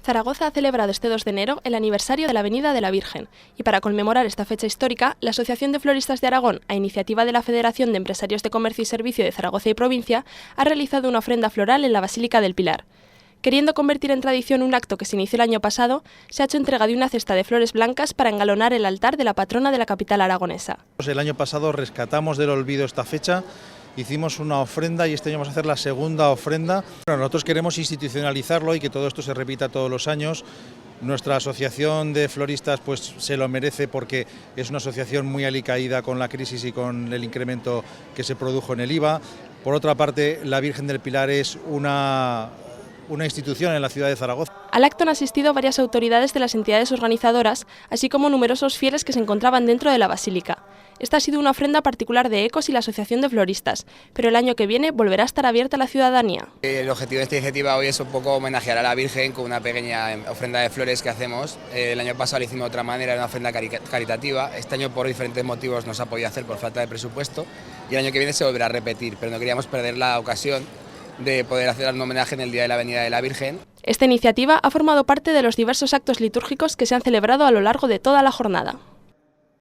Zaragoza ha celebrado este 2 de enero el aniversario de la Avenida de la Virgen, y para conmemorar esta fecha histórica, la Asociación de Floristas de Aragón, a iniciativa de la Federación de Empresarios de Comercio y Servicio de Zaragoza y Provincia, ha realizado una ofrenda floral en la Basílica del Pilar. Queriendo convertir en tradición un acto que se inició el año pasado, se ha hecho entrega de una cesta de flores blancas para engalonar el altar de la patrona de la capital aragonesa. El año pasado rescatamos del olvido esta fecha. Hicimos una ofrenda y este año vamos a hacer la segunda ofrenda. Bueno, nosotros queremos institucionalizarlo y que todo esto se repita todos los años. Nuestra asociación de floristas pues se lo merece porque es una asociación muy alicaída con la crisis y con el incremento que se produjo en el IVA. Por otra parte, la Virgen del Pilar es una institución en la ciudad de Zaragoza. Al acto han asistido varias autoridades de las entidades organizadoras, así como numerosos fieles que se encontraban dentro de la basílica. Esta ha sido una ofrenda particular de ECOS y la Asociación de Floristas, pero el año que viene volverá a estar abierta a la ciudadanía. El objetivo de esta iniciativa hoy es un poco homenajear a la Virgen con una pequeña ofrenda de flores que hacemos. El año pasado lo hicimos de otra manera, era una ofrenda caritativa. Este año por diferentes motivos no se ha podido hacer por falta de presupuesto y el año que viene se volverá a repetir, pero no queríamos perder la ocasión de poder hacer un homenaje en el Día de la Avenida de la Virgen. Esta iniciativa ha formado parte de los diversos actos litúrgicos que se han celebrado a lo largo de toda la jornada.